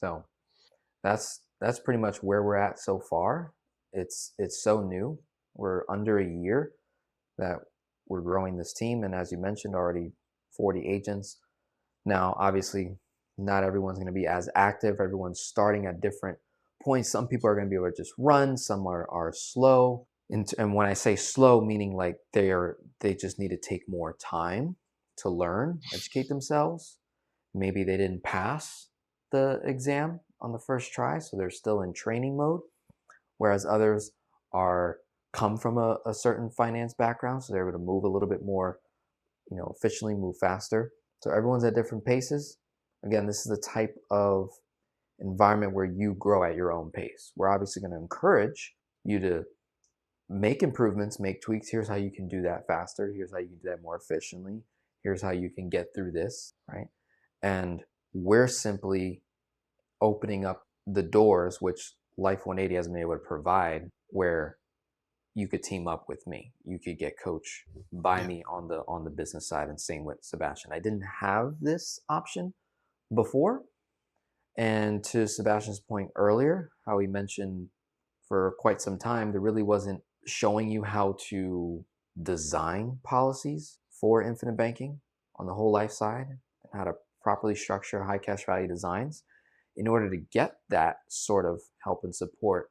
So that's pretty much where we're at so far. It's so new. We're under a year that we're growing this team, and as you mentioned, already 40 agents. Now, obviously, not everyone's going to be as active. Everyone's starting at different points. Some people are going to be able to just run. Some are slow. And when I say slow, meaning like they just need to take more time to learn, educate themselves. Maybe they didn't pass the exam on the first try, so they're still in training mode. Whereas others are come from a certain finance background, so they're able to move a little bit more, efficiently, move faster. So everyone's at different paces. Again, this is the type of environment where you grow at your own pace. We're obviously going to encourage you to make improvements, make tweaks. Here's how you can do that faster. Here's how you can do that more efficiently. Here's how you can get through this, right? And we're simply opening up the doors, which Life 180 has been able to provide, where you could team up with me. You could get coached by me on the business side, and same with Sebastian. I didn't have this option before. And to Sebastian's point earlier, how he mentioned for quite some time, there really wasn't showing you how to design policies for infinite banking on the whole life side, and how to properly structure high cash value designs. In order to get that sort of help and support,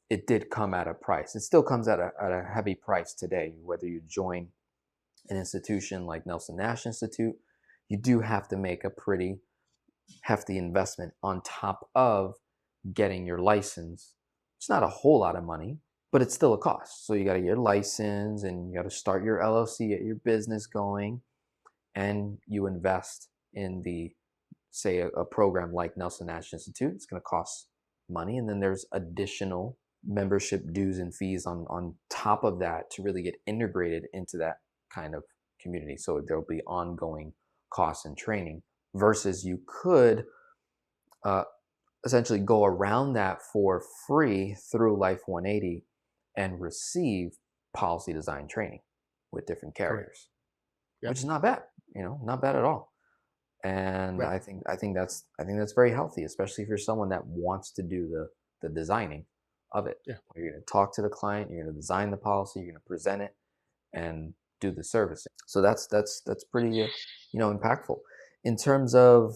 it did come at a price. It still comes at a heavy price today. Whether you join an institution like Nelson Nash Institute, you do have to make a pretty hefty investment on top of getting your license. It's not a whole lot of money, but it's still a cost. So you got to get your license, and you got to start your LLC, get your business going, and you invest in say a program like Nelson Nash Institute. It's going to cost money, and then there's additional membership dues and fees on top of that to really get integrated into that kind of community. So there'll be ongoing costs and training, versus you could essentially go around that for free through Life 180 and receive policy design training with different carriers, Yep. which is not bad, not bad at all. And Right. I think that's very healthy, especially if you're someone that wants to do the designing of it. Yeah. You're going to talk to the client, you're going to design the policy, you're going to present it, and do the servicing. So that's pretty impactful in terms of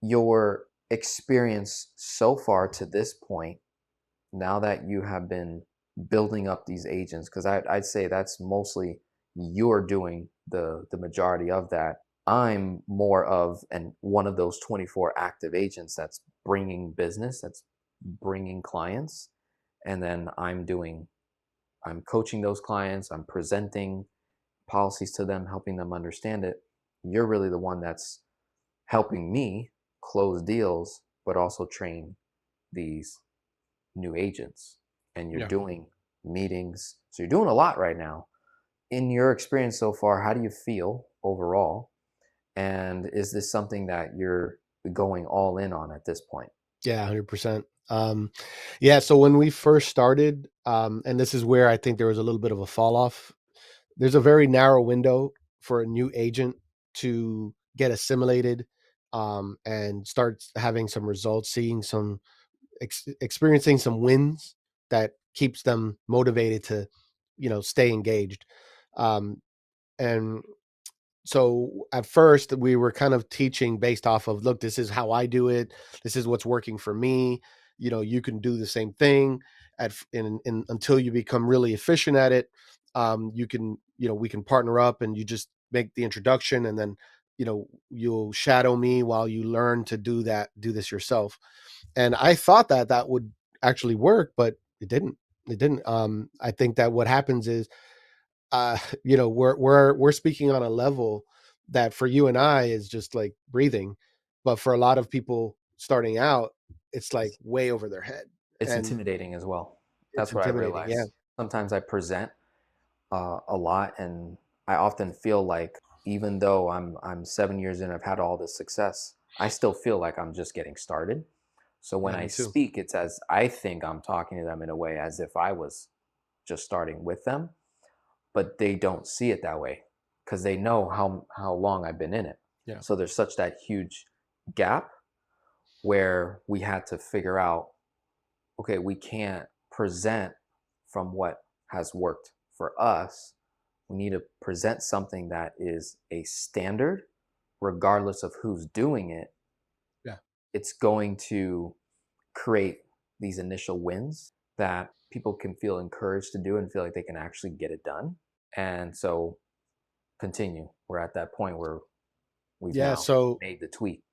your experience so far to this point. Now that you have been building up these agents, because I'd say that's mostly you're doing the majority of that. I'm more of one of those 24 active agents that's bringing business, that's bringing clients, and then I'm coaching those clients, I'm presenting policies to them, helping them understand it. You're really the one that's helping me close deals, but also train these new agents. And you're Yeah. doing meetings. So you're doing a lot right now. In your experience so far, how do you feel overall? And is this something that you're going all in on at this point? Yeah, 100%. Yeah, so when we first started, and this is where I think there was a little bit of a fall off. There's a very narrow window for a new agent to get assimilated, and start having some results, seeing some experiencing some wins that keeps them motivated to, stay engaged. Um, and so at first we were kind of teaching based off of, look, this is how I do it. This is what's working for me. You can do the same thing until you become really efficient at it. You can, we can partner up, and you just make the introduction, and then, you'll shadow me while you learn to do this yourself. And I thought that would actually work, but it didn't. I think that what happens is, we're speaking on a level that for you and I is just like breathing, but for a lot of people starting out, it's like way over their head, It's and intimidating as well. it's That's what I intimidating. Yeah. realized. Sometimes I present a lot, and I often feel like even though I'm 7 years in, I've had all this success, I still feel like I'm just getting started. So when Yeah, I me too. speak, it's as I think I'm talking to them in a way as if I was just starting with them, but they don't see it that way because they know how long I've been in it. Yeah. So there's such that huge gap where we had to figure out, okay, we can't present from what has worked for us. We need to present something that is a standard, regardless of who's doing it. Yeah. It's going to create these initial wins that people can feel encouraged to do and feel like they can actually get it done. And so continue. We're at that point where we've Yeah. now So made the tweak.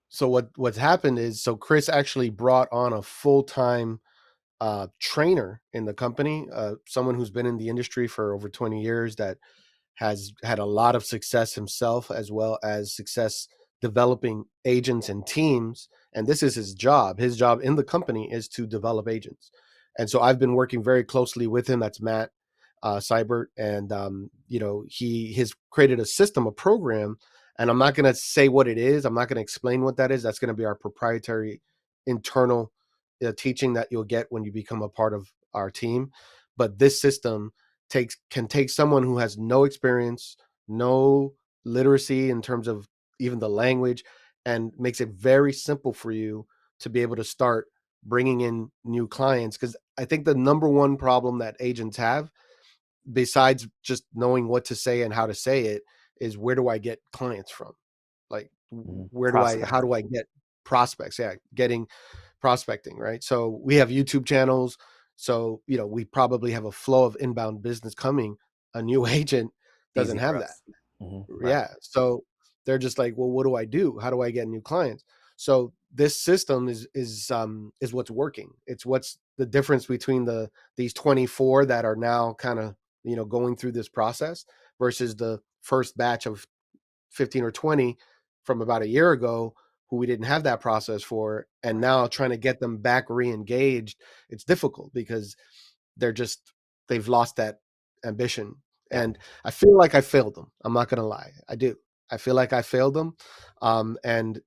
what's happened is, so Chris actually brought on a full-time trainer in the company, someone who's been in the industry for over 20 years, that has had a lot of success himself, as well as success developing agents and teams. And this is his job. His job in the company is to develop agents. And so I've been working very closely with him. That's Matt Seibert. And, he has created a system, a program. And I'm not going to say what it is. I'm not going to explain what that is. That's going to be our proprietary internal teaching that you'll get when you become a part of our team. But this system can take someone who has no experience, no literacy in terms of even the language, and makes it very simple for you to be able to start bringing in new clients. Because I think the number one problem that agents have, besides just knowing what to say and how to say it, is where do I get clients from? Like, how do Prospecting. I get prospects? Yeah, getting prospecting, right? So we have YouTube channels. So, we probably have a flow of inbound business coming. A new agent doesn't Easy for have that. us. Right. Yeah. So they're just like, well, what do I do? How do I get new clients? So this system is what's working. It's what's the difference between these 24 that are now kind of, going through this process versus the first batch of 15 or 20 from about a year ago, who we didn't have that process for. And Right. now trying to get them back re-engaged, it's difficult because they're just, they've lost that ambition. Yeah. And I feel like I failed them. I'm not going to lie. I do. I feel like I failed them. And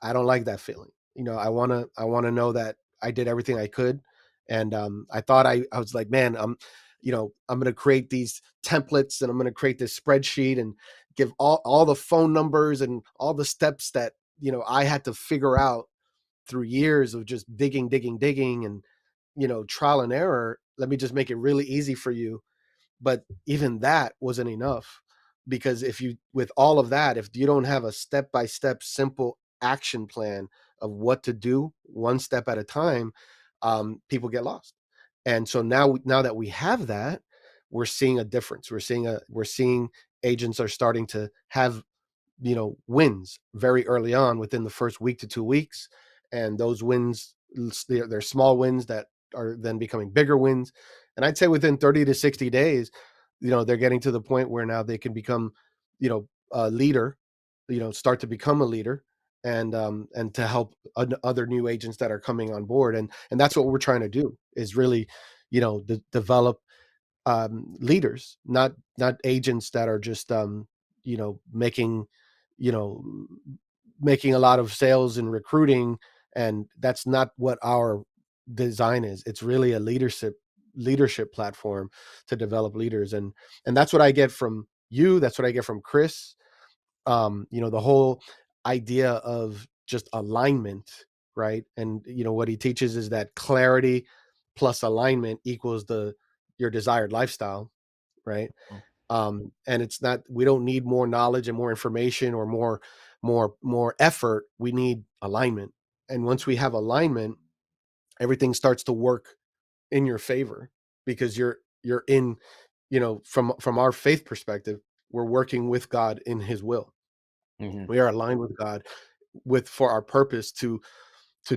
I don't like that feeling. I want to know that I did everything I could. And I thought I was like, man, I'm going to create these templates, and I'm going to create this spreadsheet and give all the phone numbers and all the steps that, I had to figure out through years of just digging and, trial and error. Let me just make it really easy for you. But even that wasn't enough, because if you, with all of that, if you don't have a step by step simple action plan of what to do one step at a time, people get lost. And so now that we have that, we're seeing a difference. We're seeing agents are starting to have, wins very early on within the first week to 2 weeks. And those wins, they're small wins that are then becoming bigger wins. And I'd say within 30 to 60 days, they're getting to the point where now they can become, a leader, start to become a leader, and to help other new agents that are coming on board. And that's what we're trying to do, is really, develop leaders, not agents that are just you know making you know making a lot of sales and recruiting. And that's not what our design is. It's really a leadership platform to develop leaders. And that's what I get from you. That's what I get from Chris. The whole idea of just alignment, right? And what he teaches is that clarity plus alignment equals the your desired lifestyle, right? Mm. And it's not, we don't need more knowledge and more information or more effort. We need alignment. And once we have alignment, everything starts to work in your favor, because you're in, from our faith perspective, we're working with God in his will. hmm We are aligned with God, with for our purpose to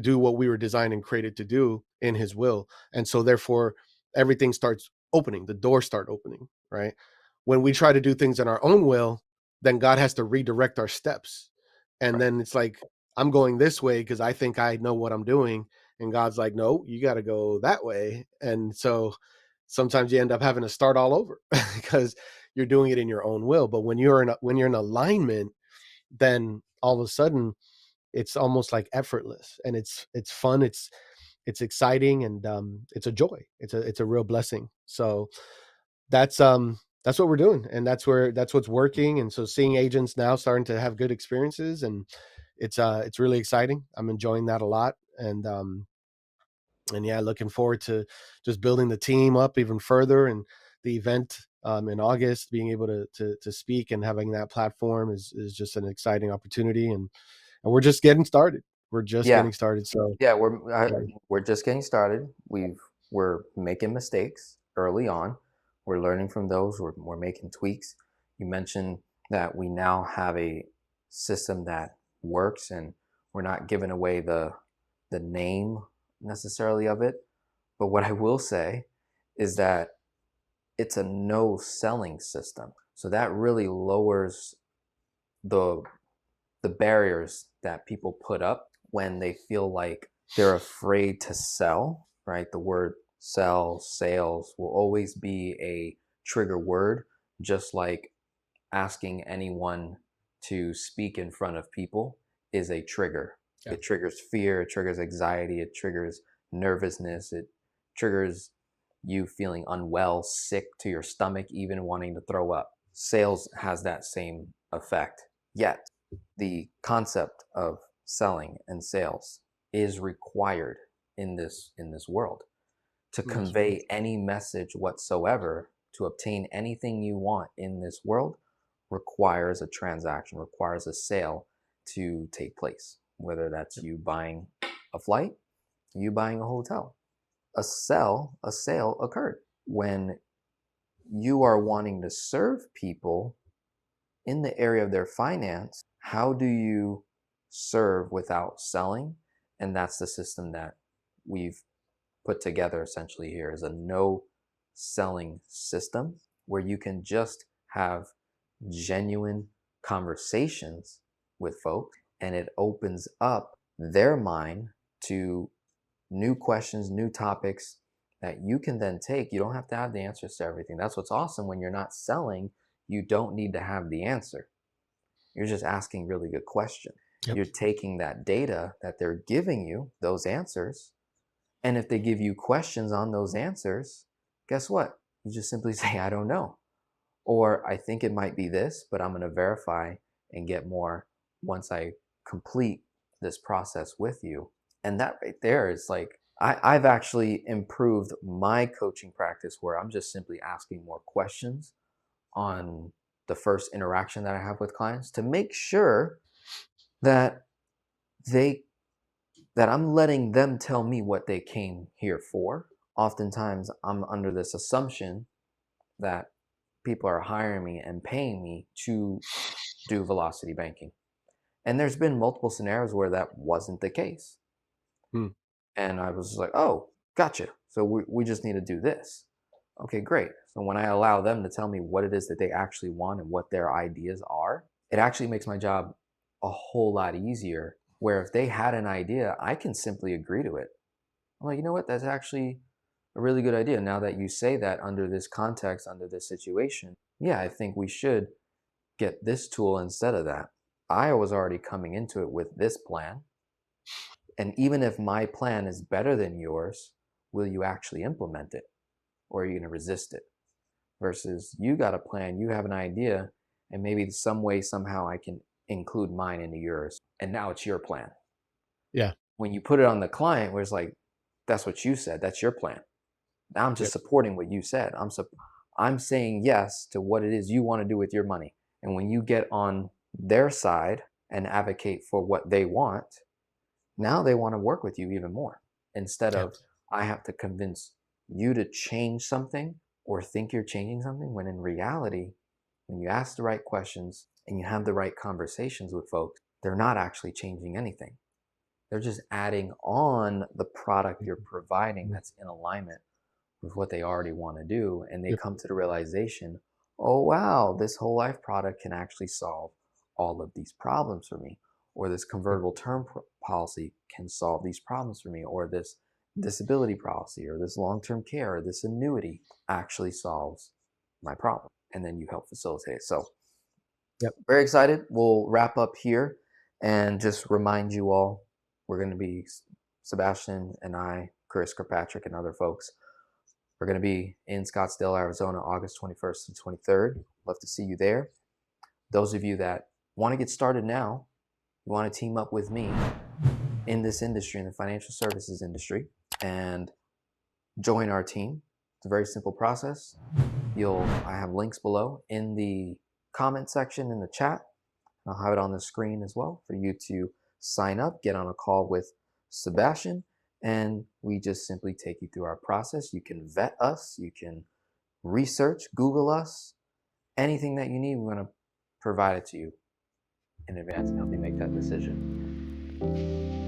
do what we were designed and created to do in his will. And so therefore everything starts opening, the doors start opening, right? When we try to do things in our own will, then God has to redirect our steps. And Right. then it's like, I'm going this way because I think I know what I'm doing. And God's like, no, you got to go that way. And so sometimes you end up having to start all over because you're doing it in your own will. But when you're in alignment, then all of a sudden it's almost like effortless, and it's fun, it's exciting, and it's a joy, it's a real blessing. So that's what we're doing, and that's what's working. And so seeing agents now starting to have good experiences, and it's really exciting. I'm enjoying that a lot, and yeah, looking forward to just building the team up even further, and the event in August, being able to speak and having that platform is just an exciting opportunity, and we're just getting started. We're just Yeah, getting started. So yeah, yeah, we're just getting started. We're making mistakes early on. We're learning from those. We're making tweaks. You mentioned that we now have a system that works, and we're not giving away the name necessarily of it. But what I will say is that it's a no selling system. So that really lowers the the barriers that people put up when they feel like they're afraid to sell, right? The word sell, sales will always be a trigger word, just like asking anyone to speak in front of people is a trigger. yeah, It triggers fear, it triggers anxiety, it triggers nervousness, it triggers you feeling unwell, sick to your stomach, even wanting to throw up. Sales has that same effect. Yet, the concept of selling and sales is required in this world to yes, convey any message whatsoever, to obtain anything you want in this world, requires a transaction, requires a sale to take place, whether that's you buying a flight, you buying a hotel. A sale occurred when you are wanting to serve people in the area of their finance. How do you serve without selling? And that's the system that we've put together essentially here, is a no selling system where you can just have genuine conversations with folks, and it opens up their mind to new questions, new topics that you can then take. You don't have to have the answers to everything. That's what's awesome when you're not selling. You don't need to have the answer. You're just asking really good questions. yep, You're taking that data that they're giving you, those answers, and if they give you questions on those answers, guess what? You just simply say, I don't know. Or I think it might be this, but I'm going to verify and get more once I complete this process with you. And that right there is like, I've actually improved my coaching practice where I'm just simply asking more questions on the first interaction that I have with clients to make sure that they that I'm letting them tell me what they came here for. Oftentimes I'm under this assumption that people are hiring me and paying me to do velocity banking. And there's been multiple scenarios where that wasn't the case. hmm, And I was like, oh, gotcha. So we just need to do this. Okay, great. So when I allow them to tell me what it is that they actually want and what their ideas are, it actually makes my job a whole lot easier. Where if they had an idea, I can simply agree to it. I'm like, you know what? That's actually a really good idea. Now that you say that under this context, under this situation, yeah, I think we should get this tool instead of that. I was already coming into it with this plan. And even if my plan is better than yours, will you actually implement it? Or are you going to resist it? Versus you got a plan, you have an idea, and maybe some way, somehow I can include mine into yours. And now it's your plan. yeah, When you put it on the client, where it's like, that's what you said, that's your plan. Now I'm just yep, supporting what you said. I'm saying yes to what it is you want to do with your money. And when you get on their side and advocate for what they want, now they want to work with you even more. Instead yeah, of I have to convince you to change something or think you're changing something, when in reality, when you ask the right questions and you have the right conversations with folks, they're not actually changing anything. They're just adding on the product you're providing mhm, that's in alignment with what they already want to do. And they yep, come to the realization, oh, wow, this whole life product can actually solve all of these problems for me. Or this yep, convertible term policy can solve these problems for me. Or this disability policy, or this long term care, or this annuity actually solves my problem. And then you help facilitate it. So, yep, very excited. We'll wrap up here and just remind you all, we're going to be Sebastian and I, Chris Kirkpatrick, and other folks. We're going to be in Scottsdale, Arizona, August 21st and 23rd. Love to see you there. Those of you that want to get started now, you want to team up with me in this industry, in the financial services industry, and join our team. It's a very simple process. I have links below in the comment section in the chat. I'll have it on the screen as well for you to sign up, get on a call with Sebastian, and we just simply take you through our process. You can vet us, you can research, Google us, anything that you need, we're going to provide it to you in advance and help you make that decision.